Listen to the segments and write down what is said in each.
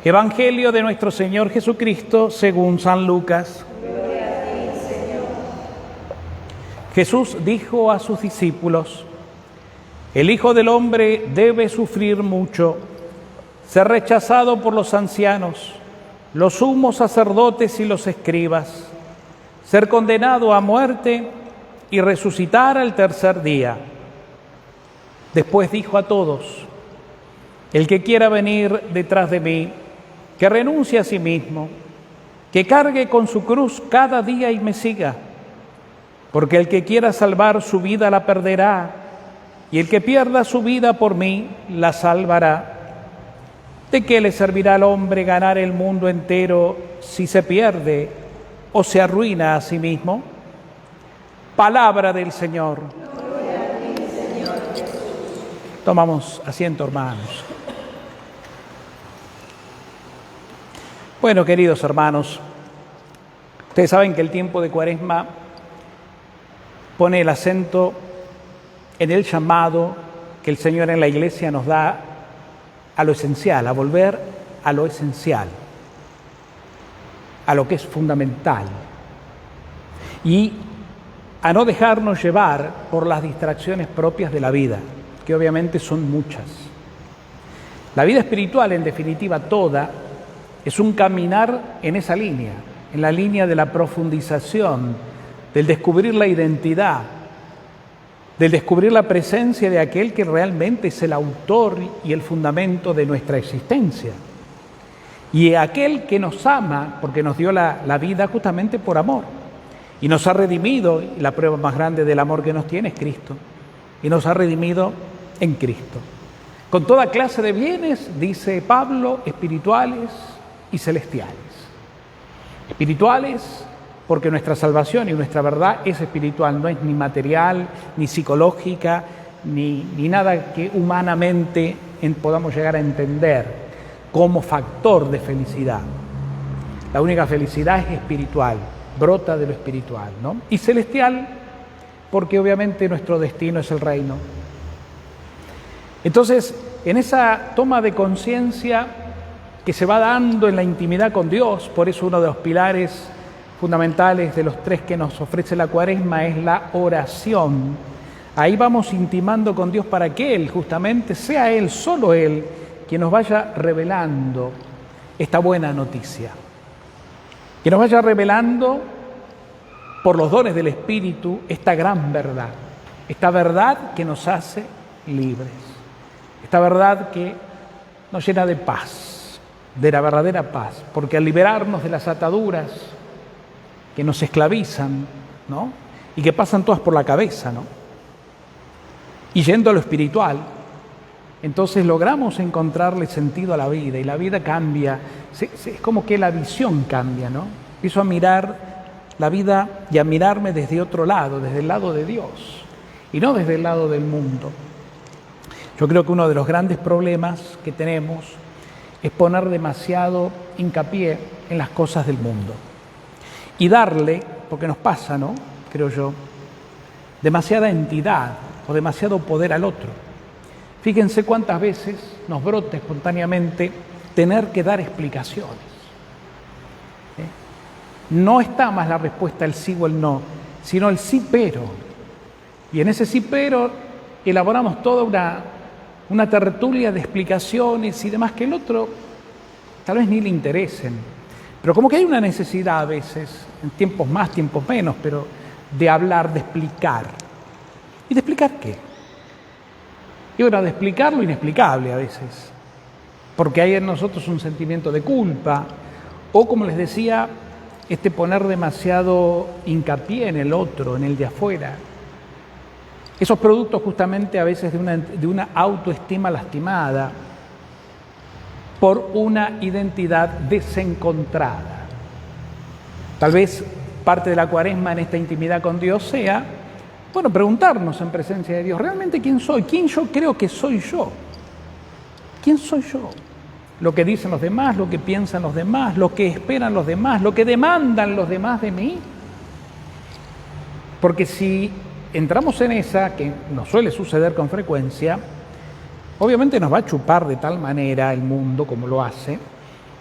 Evangelio de nuestro Señor Jesucristo según San Lucas. Gloria a ti, Señor. Jesús dijo a sus discípulos: el Hijo del Hombre debe sufrir mucho, ser rechazado por los ancianos, los sumos sacerdotes y los escribas, ser condenado a muerte y resucitar al tercer día. Después dijo a todos: el que quiera venir detrás de mí, que renuncie a sí mismo, que cargue con su cruz cada día y me siga. Porque el que quiera salvar su vida la perderá, y el que pierda su vida por mí la salvará. ¿De qué le servirá al hombre ganar el mundo entero si se pierde o se arruina a sí mismo? Palabra del Señor. Gloria a ti, Señor Jesús. Tomamos asiento, hermanos. Bueno, queridos hermanos, ustedes saben que el tiempo de Cuaresma pone el acento en el llamado que el Señor en la Iglesia nos da a lo esencial, a volver a lo esencial, a lo que es fundamental, y a no dejarnos llevar por las distracciones propias de la vida, que obviamente son muchas. La vida espiritual, en definitiva, toda, es un caminar en esa línea, en la línea de la profundización, del descubrir la identidad, del descubrir la presencia de aquel que realmente es el autor y el fundamento de nuestra existencia. Y aquel que nos ama porque nos dio la vida justamente por amor. Y nos ha redimido, y la prueba más grande del amor que nos tiene es Cristo. Y nos ha redimido en Cristo. Con toda clase de bienes, dice Pablo, espirituales y celestiales. Espirituales porque nuestra salvación y nuestra verdad es espiritual, no es ni material, ni psicológica, ni nada que humanamente podamos llegar a entender como factor de felicidad. La única felicidad es espiritual, brota de lo espiritual, ¿no? Y celestial porque obviamente nuestro destino es el reino. Entonces, en esa toma de conciencia que se va dando en la intimidad con Dios, por eso uno de los pilares fundamentales de los tres que nos ofrece la Cuaresma es la oración. Ahí vamos intimando con Dios para que Él, justamente, sea Él, solo Él, quien nos vaya revelando esta buena noticia. Que nos vaya revelando, por los dones del Espíritu, esta gran verdad. Esta verdad que nos hace libres. Esta verdad que nos llena de paz, de la verdadera paz. Porque al liberarnos de las ataduras que nos esclavizan, ¿no? Y que pasan todas por la cabeza, ¿no? Y yendo a lo espiritual, entonces logramos encontrarle sentido a la vida y la vida cambia. Es como que la visión cambia, ¿no? Empiezo a mirar la vida y a mirarme desde otro lado, desde el lado de Dios y no desde el lado del mundo. Yo creo que uno de los grandes problemas que tenemos es poner demasiado hincapié en las cosas del mundo. Y darle, porque nos pasa, ¿no? Creo yo, demasiada entidad o demasiado poder al otro. Fíjense cuántas veces nos brota espontáneamente tener que dar explicaciones. No está más la respuesta el sí o el no, sino el sí pero. Y en ese sí pero elaboramos toda una tertulia de explicaciones y demás que el otro tal vez ni le interesen. Pero como que hay una necesidad a veces, en tiempos más, tiempos menos, pero de hablar, de explicar. ¿Y de explicar qué? Y bueno, de explicar lo inexplicable a veces. Porque hay en nosotros un sentimiento de culpa. O como les decía, poner demasiado hincapié en el otro, en el de afuera. Esos productos justamente a veces de una autoestima lastimada, por una identidad desencontrada. Tal vez parte de la Cuaresma en esta intimidad con Dios sea, bueno, preguntarnos en presencia de Dios, ¿realmente quién soy? ¿Quién yo creo que soy yo? ¿Quién soy yo? Lo que dicen los demás, lo que piensan los demás, lo que esperan los demás, lo que demandan los demás de mí. Porque si entramos en esa, que nos suele suceder con frecuencia, obviamente nos va a chupar de tal manera el mundo como lo hace,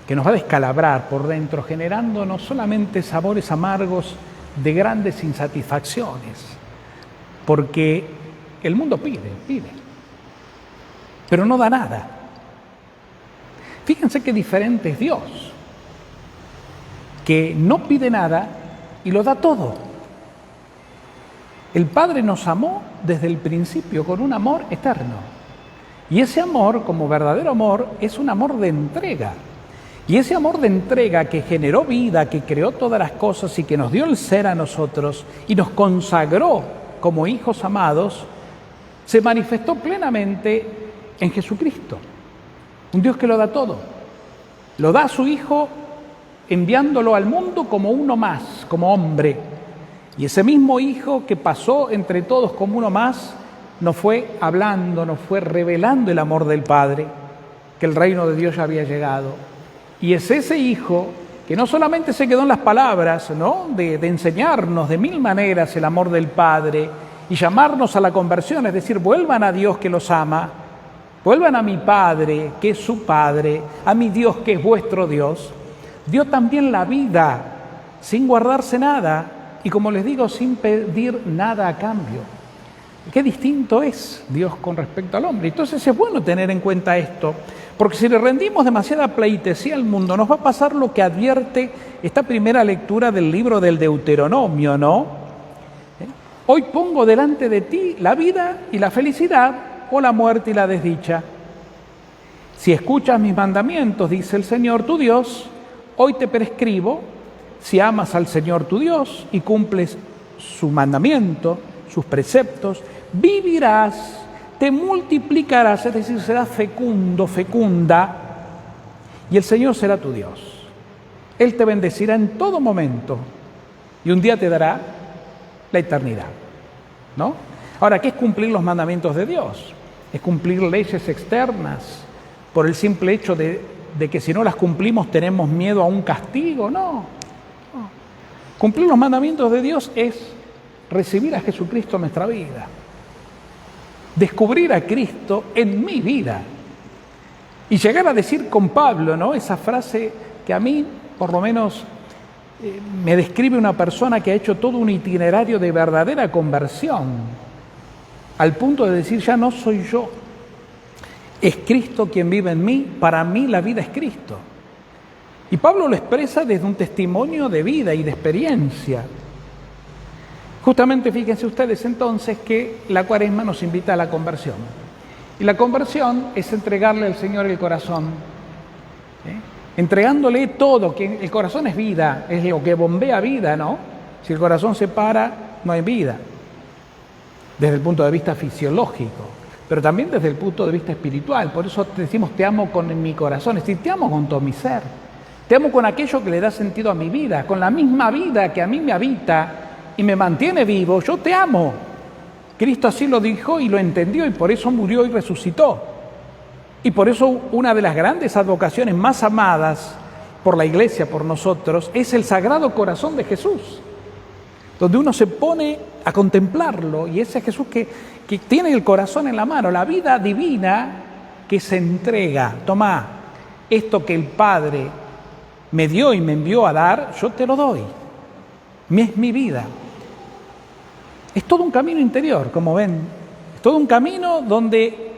que nos va a descalabrar por dentro, generando no solamente sabores amargos de grandes insatisfacciones, porque el mundo pide, pero no da nada. Fíjense qué diferente es Dios, que no pide nada y lo da todo. El Padre nos amó desde el principio con un amor eterno. Y ese amor, como verdadero amor, es un amor de entrega. Y ese amor de entrega que generó vida, que creó todas las cosas y que nos dio el ser a nosotros y nos consagró como hijos amados, se manifestó plenamente en Jesucristo. Un Dios que lo da todo. Lo da a su Hijo enviándolo al mundo como uno más, como hombre. Y ese mismo Hijo que pasó entre todos como uno más, nos fue hablando, nos fue revelando el amor del Padre, que el reino de Dios ya había llegado. Y es ese Hijo que no solamente se quedó en las palabras, ¿no?, de enseñarnos de mil maneras el amor del Padre y llamarnos a la conversión, es decir, vuelvan a Dios que los ama, vuelvan a mi Padre, que es su Padre, a mi Dios, que es vuestro Dios. Dio también la vida, sin guardarse nada, y como les digo, sin pedir nada a cambio. Qué distinto es Dios con respecto al hombre. Entonces es bueno tener en cuenta esto, porque si le rendimos demasiada pleitesía al mundo, nos va a pasar lo que advierte esta primera lectura del libro del Deuteronomio, ¿no? Hoy pongo delante de ti la vida y la felicidad, o la muerte y la desdicha. Si escuchas mis mandamientos, dice el Señor tu Dios, hoy te prescribo, si amas al Señor tu Dios y cumples su mandamiento, sus preceptos, vivirás, te multiplicarás, es decir, serás fecundo, fecunda, y el Señor será tu Dios. Él te bendecirá en todo momento y un día te dará la eternidad, ¿no? Ahora, ¿qué es cumplir los mandamientos de Dios? Es cumplir leyes externas por el simple hecho de que si no las cumplimos tenemos miedo a un castigo. No. Cumplir los mandamientos de Dios es recibir a Jesucristo en nuestra vida, descubrir a Cristo en mi vida y llegar a decir con Pablo, ¿no?, esa frase que a mí, por lo menos, me describe una persona que ha hecho todo un itinerario de verdadera conversión, al punto de decir, ya no soy yo, es Cristo quien vive en mí, para mí la vida es Cristo. Y Pablo lo expresa desde un testimonio de vida y de experiencia. Justamente fíjense ustedes entonces que la Cuaresma nos invita a la conversión. Y la conversión es entregarle al Señor el corazón, entregándole todo, que el corazón es vida, es lo que bombea vida, ¿no? Si el corazón se para, no hay vida, desde el punto de vista fisiológico, pero también desde el punto de vista espiritual. Por eso decimos te amo con mi corazón, es decir, te amo con todo mi ser, te amo con aquello que le da sentido a mi vida, con la misma vida que a mí me habita y me mantiene vivo, yo te amo. Cristo así lo dijo y lo entendió y por eso murió y resucitó. Y por eso una de las grandes advocaciones más amadas por la Iglesia, por nosotros, es el Sagrado Corazón de Jesús, donde uno se pone a contemplarlo y ese Jesús que tiene el corazón en la mano, la vida divina que se entrega. Toma, esto que el Padre me dio y me envió a dar, yo te lo doy. Es mi vida. Es todo un camino interior, como ven. Es todo un camino donde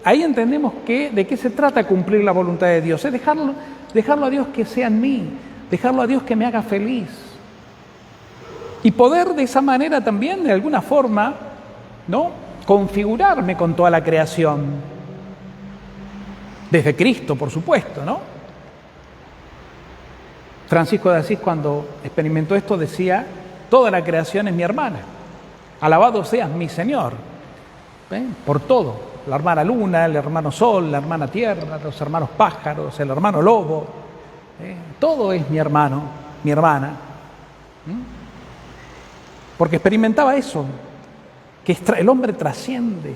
ahí entendemos de qué se trata cumplir la voluntad de Dios. Es dejarlo a Dios que sea en mí, dejarlo a Dios que me haga feliz. Y poder de esa manera también, de alguna forma, ¿no?, configurarme con toda la creación. Desde Cristo, por supuesto, ¿no? Francisco de Asís, cuando experimentó esto, decía, toda la creación es mi hermana. Alabado seas mi Señor, por todo. La hermana luna, el hermano sol, la hermana tierra, los hermanos pájaros, el hermano lobo. Todo es mi hermano, mi hermana. Porque experimentaba eso, que el hombre trasciende.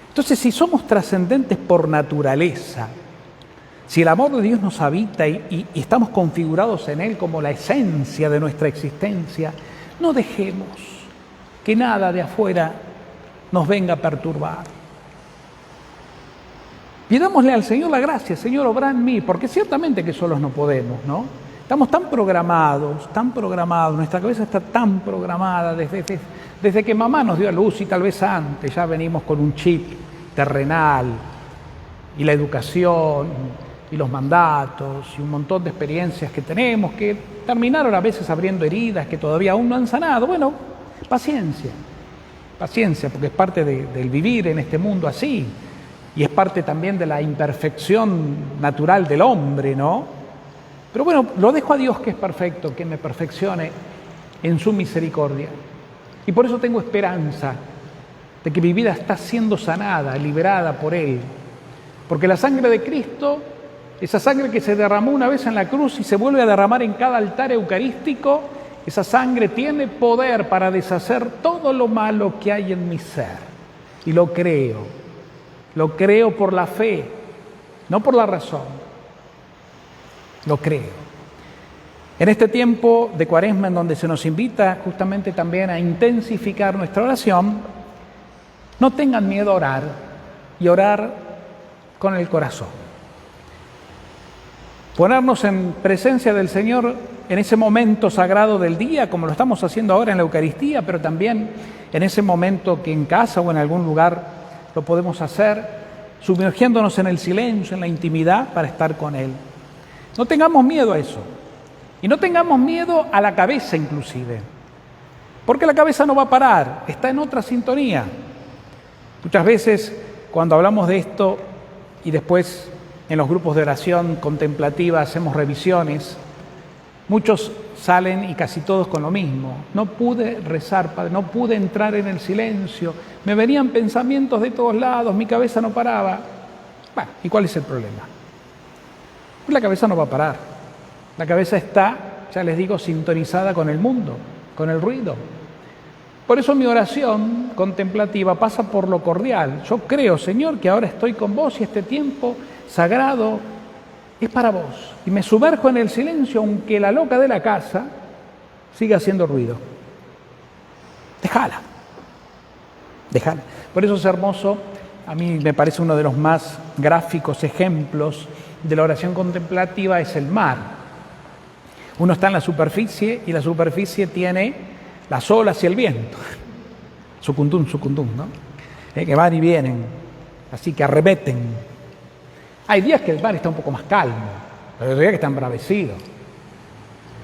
Entonces, si somos trascendentes por naturaleza, si el amor de Dios nos habita y estamos configurados en Él como la esencia de nuestra existencia, no dejemos que nada de afuera nos venga a perturbar. Pidámosle al Señor la gracia, Señor, obra en mí, porque ciertamente que solos no podemos, ¿no? Estamos tan programados, nuestra cabeza está tan programada desde que mamá nos dio a luz y tal vez antes, ya venimos con un chip terrenal y la educación y los mandatos y un montón de experiencias que tenemos que terminaron a veces abriendo heridas que todavía aún no han sanado. Bueno, paciencia, porque es parte del vivir en este mundo así y es parte también de la imperfección natural del hombre, ¿no? Pero bueno, lo dejo a Dios que es perfecto, que me perfeccione en su misericordia. Y por eso tengo esperanza de que mi vida está siendo sanada, liberada por Él. Porque la sangre de Cristo, esa sangre que se derramó una vez en la cruz y se vuelve a derramar en cada altar eucarístico, esa sangre tiene poder para deshacer todo lo malo que hay en mi ser. Y lo creo por la fe, no por la razón. Lo creo. En este tiempo de Cuaresma, en donde se nos invita justamente también a intensificar nuestra oración, no tengan miedo a orar y orar con el corazón. Ponernos en presencia del Señor en ese momento sagrado del día, como lo estamos haciendo ahora en la Eucaristía, pero también en ese momento que en casa o en algún lugar lo podemos hacer, sumergiéndonos en el silencio, en la intimidad, para estar con Él. No tengamos miedo a eso. Y no tengamos miedo a la cabeza inclusive. Porque la cabeza no va a parar, está en otra sintonía. Muchas veces cuando hablamos de esto y después en los grupos de oración contemplativa hacemos revisiones, muchos salen y casi todos con lo mismo. No pude rezar, Padre, no pude entrar en el silencio, me venían pensamientos de todos lados, mi cabeza no paraba. Bueno, ¿y cuál es el problema? Pues la cabeza no va a parar. La cabeza está, ya les digo, sintonizada con el mundo, con el ruido. Por eso mi oración contemplativa pasa por lo cordial. Yo creo, Señor, que ahora estoy con vos y este tiempo sagrado es para vos. Y me sumerjo en el silencio, aunque la loca de la casa siga haciendo ruido. Déjala. Por eso es hermoso, a mí me parece uno de los más gráficos ejemplos de la oración contemplativa es el mar. Uno está en la superficie y la superficie tiene las olas y el viento. Sucundum, ¿no? Que van y vienen, así que arremeten. Hay días que el mar está un poco más calmo, pero hay días que está embravecido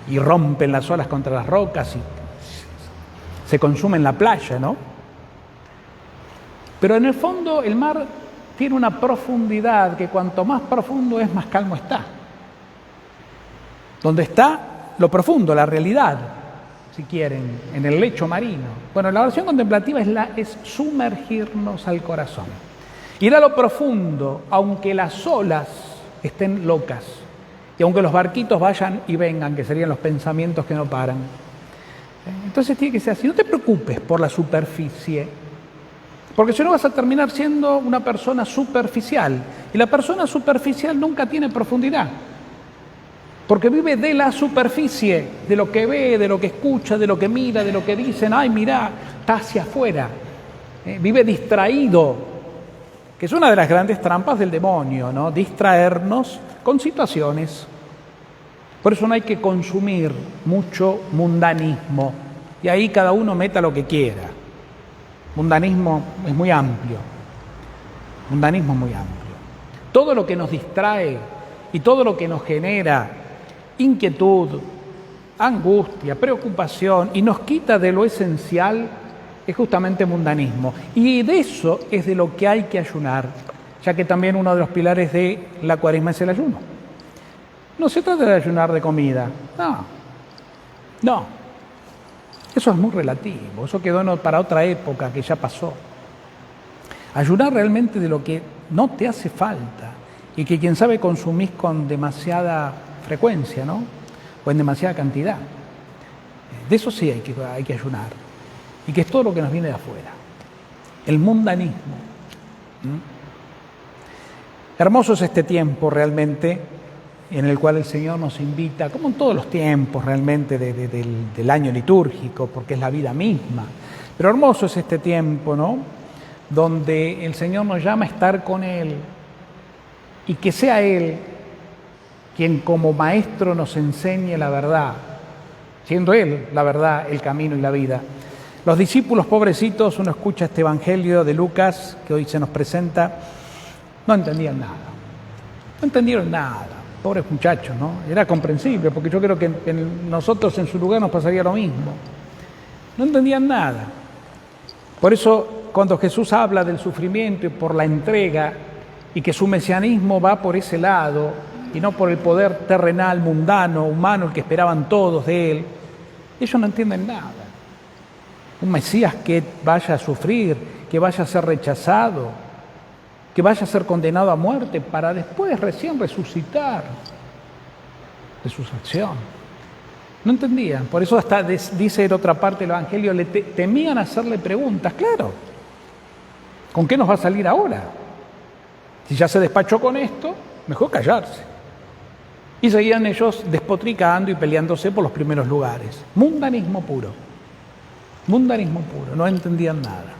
y rompen las olas contra las rocas y se consume en la playa, ¿no? Pero en el fondo el mar tiene una profundidad que cuanto más profundo es, más calmo está. Donde está lo profundo, la realidad, si quieren, en el lecho marino. Bueno, la oración contemplativa es sumergirnos al corazón. Ir a lo profundo, aunque las olas estén locas y aunque los barquitos vayan y vengan, que serían los pensamientos que no paran. Entonces tiene que ser así. No te preocupes por la superficie, porque si no vas a terminar siendo una persona superficial. Y la persona superficial nunca tiene profundidad. Porque vive de la superficie, de lo que ve, de lo que escucha, de lo que mira, de lo que dicen. Ay, mirá, está hacia afuera. Vive distraído, que es una de las grandes trampas del demonio, ¿no? Distraernos con situaciones. Por eso no hay que consumir mucho mundanismo. Y ahí cada uno meta lo que quiera. Mundanismo es muy amplio. Todo lo que nos distrae y todo lo que nos genera inquietud, angustia, preocupación y nos quita de lo esencial es justamente mundanismo. Y de eso es de lo que hay que ayunar, ya que también uno de los pilares de la Cuaresma es el ayuno. No se trata de ayunar de comida, no. Eso es muy relativo, eso quedó para otra época que ya pasó. Ayunar realmente de lo que no te hace falta y que quién sabe consumís con demasiada frecuencia, ¿no? O en demasiada cantidad. De eso sí hay que ayunar. Y que es todo lo que nos viene de afuera. El mundanismo. Hermoso es este tiempo realmente en el cual el Señor nos invita, como en todos los tiempos realmente del año litúrgico, porque es la vida misma. Pero hermoso es este tiempo, ¿no? Donde el Señor nos llama a estar con Él, y que sea Él quien como maestro nos enseñe la verdad, siendo Él la verdad, el camino y la vida. Los discípulos, pobrecitos, uno escucha este evangelio de Lucas que hoy se nos presenta, no entendían nada, no entendieron nada, pobres muchachos, ¿no? Era comprensible, porque yo creo que nosotros en su lugar nos pasaría lo mismo. No entendían nada. Por eso, cuando Jesús habla del sufrimiento y por la entrega, y que su mesianismo va por ese lado, y no por el poder terrenal, mundano, humano, el que esperaban todos de Él, ellos no entienden nada. Un Mesías que vaya a sufrir, que vaya a ser rechazado, que vaya a ser condenado a muerte para después recién resucitar. Resurrección. No entendían. Por eso hasta dice en otra parte del Evangelio, temían hacerle preguntas. Claro, ¿con qué nos va a salir ahora? Si ya se despachó con esto, mejor callarse. Y seguían ellos despotricando y peleándose por los primeros lugares. Mundanismo puro. Mundanismo puro. No entendían nada.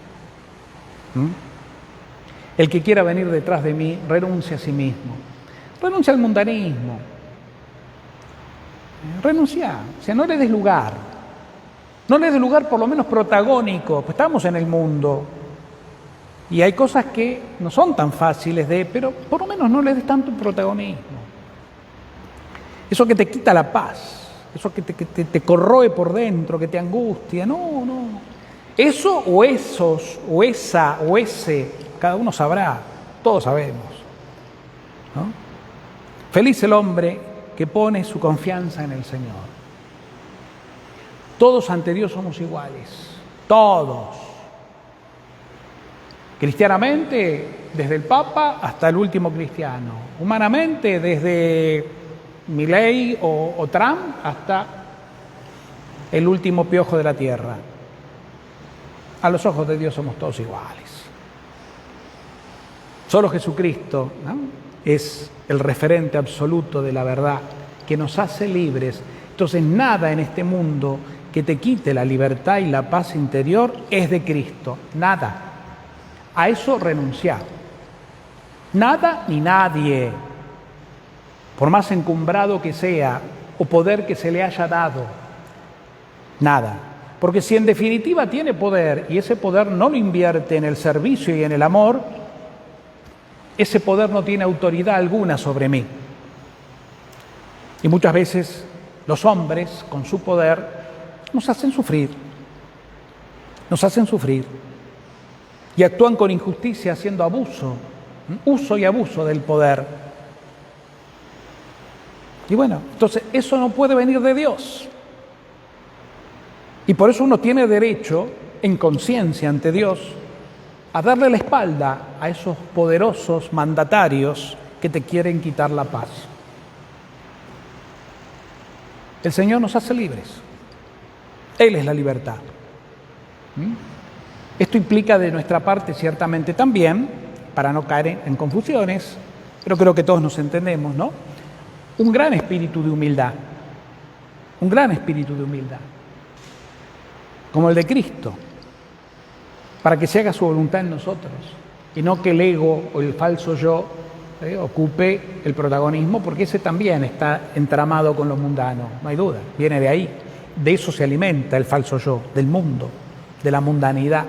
El que quiera venir detrás de mí, renuncia a sí mismo. Renuncia al mundanismo. Renuncia. O sea, no le des lugar. No le des lugar por lo menos protagónico. Pues estamos en el mundo. Y hay cosas que no son tan fáciles pero por lo menos no le des tanto protagonismo. Eso que te quita la paz, eso que te corroe por dentro, que te angustia, no. Eso o esos, o esa, o ese, cada uno sabrá, todos sabemos, ¿no? Feliz el hombre que pone su confianza en el Señor. Todos ante Dios somos iguales, todos. Cristianamente, desde el Papa hasta el último cristiano. Humanamente, desde Milei o Trump hasta el último piojo de la tierra. A los ojos de Dios somos todos iguales. Solo Jesucristo, ¿no?, es el referente absoluto de la verdad que nos hace libres. Entonces nada en este mundo que te quite la libertad y la paz interior es de Cristo. Nada. A eso renunciar. Nada ni nadie, por más encumbrado que sea o poder que se le haya dado, nada. Porque si en definitiva tiene poder y ese poder no lo invierte en el servicio y en el amor, ese poder no tiene autoridad alguna sobre mí. Y muchas veces los hombres con su poder nos hacen sufrir. Nos hacen sufrir. Y actúan con injusticia haciendo abuso, uso y abuso del poder. Y bueno, entonces eso no puede venir de Dios. Y por eso uno tiene derecho, en conciencia ante Dios, a darle la espalda a esos poderosos mandatarios que te quieren quitar la paz. El Señor nos hace libres. Él es la libertad. Esto implica de nuestra parte ciertamente también, para no caer en confusiones, pero creo que todos nos entendemos, ¿no?, un gran espíritu de humildad, un gran espíritu de humildad, como el de Cristo, para que se haga su voluntad en nosotros, y no que el ego o el falso yo ocupe el protagonismo, porque ese también está entramado con lo mundano, no hay duda, viene de ahí, de eso se alimenta el falso yo, del mundo, de la mundanidad.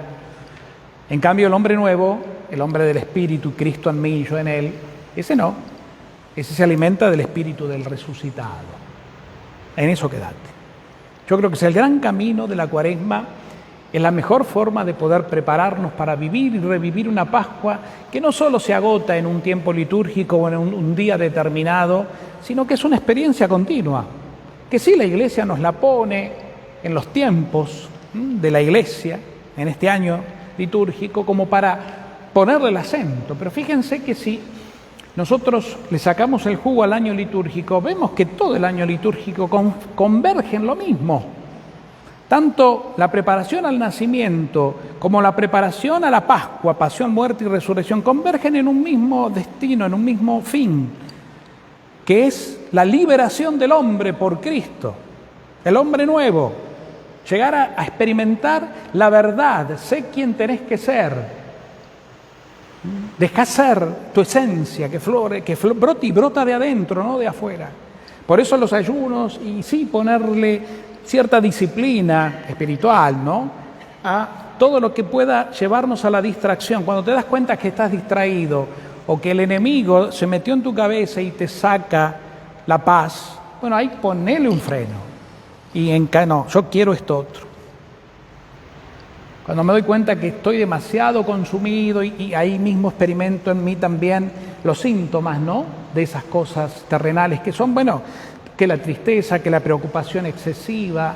En cambio el hombre nuevo, el hombre del Espíritu, Cristo en mí y yo en él, ese no. Ese se alimenta del espíritu del resucitado. En eso quédate. Yo creo que es el gran camino de la Cuaresma, es la mejor forma de poder prepararnos para vivir y revivir una Pascua que no solo se agota en un tiempo litúrgico o en un día determinado, sino que es una experiencia continua, que sí la Iglesia nos la pone en los tiempos de la Iglesia, en este año litúrgico, como para ponerle el acento. Pero fíjense que si nosotros le sacamos el jugo al año litúrgico, vemos que todo el año litúrgico converge en lo mismo. Tanto la preparación al nacimiento como la preparación a la Pascua, pasión, muerte y resurrección, convergen en un mismo destino, en un mismo fin, que es la liberación del hombre por Cristo, el hombre nuevo, llegar a experimentar la verdad, sé quién tenés que ser. Deja ser tu esencia, que brote y brota de adentro, no de afuera. Por eso los ayunos, y sí ponerle cierta disciplina espiritual, ¿no?, a todo lo que pueda llevarnos a la distracción. Cuando te das cuenta que estás distraído o que el enemigo se metió en tu cabeza y te saca la paz, bueno, ahí ponele un freno. Y no, yo quiero esto otro. Cuando me doy cuenta que estoy demasiado consumido y ahí mismo experimento en mí también los síntomas, ¿no?, de esas cosas terrenales que son, bueno, que la tristeza, que la preocupación excesiva,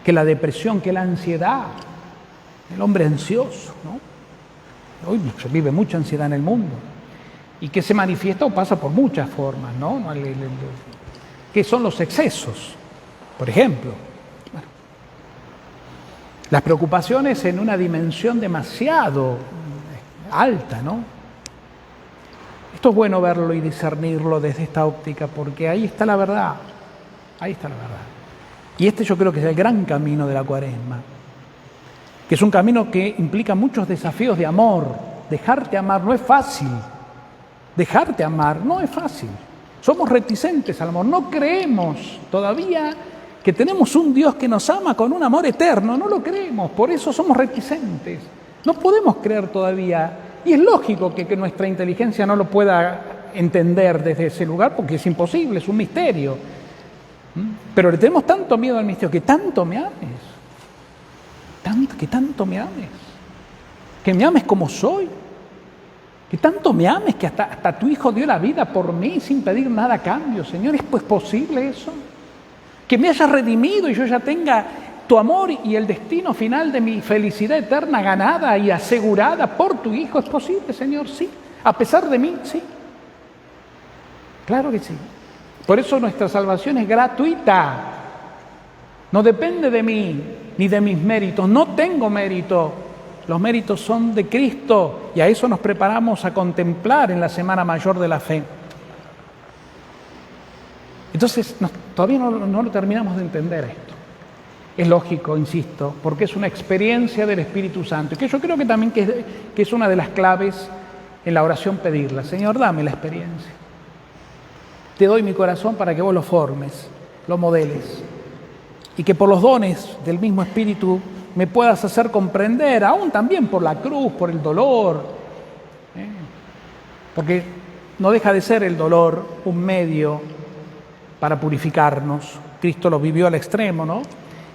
que la depresión, que la ansiedad, el hombre ansioso, ¿no? Hoy se vive mucha ansiedad en el mundo y que se manifiesta o pasa por muchas formas, ¿no? ¿Qué son los excesos? Por ejemplo, bueno, las preocupaciones en una dimensión demasiado alta, ¿no? Esto es bueno verlo y discernirlo desde esta óptica, porque ahí está la verdad, ahí está la verdad. Y yo creo que es el gran camino de la Cuaresma, que es un camino que implica muchos desafíos de amor. Dejarte amar no es fácil, dejarte amar no es fácil. Somos reticentes al amor, no creemos todavía que tenemos un Dios que nos ama con un amor eterno, no lo creemos, por eso somos reticentes. No podemos creer todavía, y es lógico que nuestra inteligencia no lo pueda entender desde ese lugar, porque es imposible, es un misterio. Pero le tenemos tanto miedo al misterio, que tanto me ames, que tanto me ames, que me ames como soy, que tanto me ames que hasta tu Hijo dio la vida por mí sin pedir nada a cambio. Señor, ¿es pues posible eso? Que me hayas redimido y yo ya tenga tu amor y el destino final de mi felicidad eterna ganada y asegurada por tu Hijo. ¿Es posible, Señor? Sí. A pesar de mí, sí. Claro que sí. Por eso nuestra salvación es gratuita. No depende de mí ni de mis méritos. No tengo mérito. Los méritos son de Cristo y a eso nos preparamos a contemplar en la Semana Mayor de la Fe. Entonces, todavía no lo terminamos de entender esto. Es lógico, insisto, porque es una experiencia del Espíritu Santo, que yo creo que también que es una de las claves en la oración pedirla. Señor, dame la experiencia. Te doy mi corazón para que vos lo formes, lo modeles, y que por los dones del mismo Espíritu me puedas hacer comprender, aún también por la cruz, por el dolor, porque no deja de ser el dolor un medio para purificarnos. Cristo lo vivió al extremo, ¿no?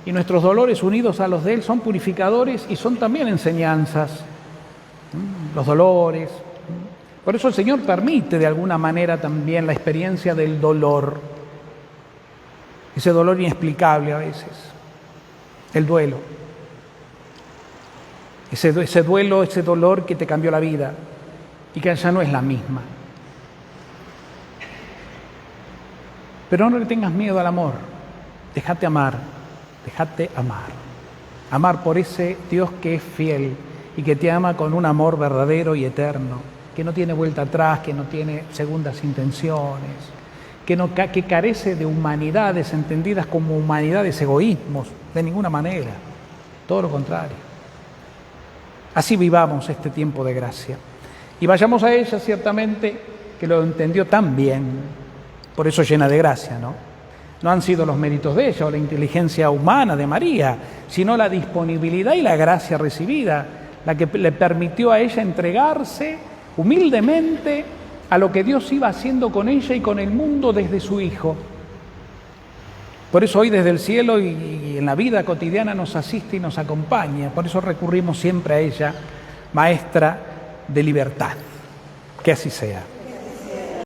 Y nuestros dolores unidos a los de Él son purificadores y son también enseñanzas. Los dolores. Por eso el Señor permite de alguna manera también la experiencia del dolor. Ese dolor inexplicable a veces. El duelo. Ese duelo, ese dolor que te cambió la vida y que ya no es la misma. Pero no le tengas miedo al amor. Déjate amar. Déjate amar. Amar por ese Dios que es fiel y que te ama con un amor verdadero y eterno, que no tiene vuelta atrás, que no tiene segundas intenciones, que carece de humanidades entendidas como humanidades egoísmos, de ninguna manera. Todo lo contrario. Así vivamos este tiempo de gracia. Y vayamos a ella, ciertamente, que lo entendió tan bien, por eso llena de gracia, ¿no? No han sido los méritos de ella o la inteligencia humana de María, sino la disponibilidad y la gracia recibida, la que le permitió a ella entregarse humildemente a lo que Dios iba haciendo con ella y con el mundo desde su Hijo. Por eso hoy desde el cielo y en la vida cotidiana nos asiste y nos acompaña. Por eso recurrimos siempre a ella, Maestra de libertad. Que así sea.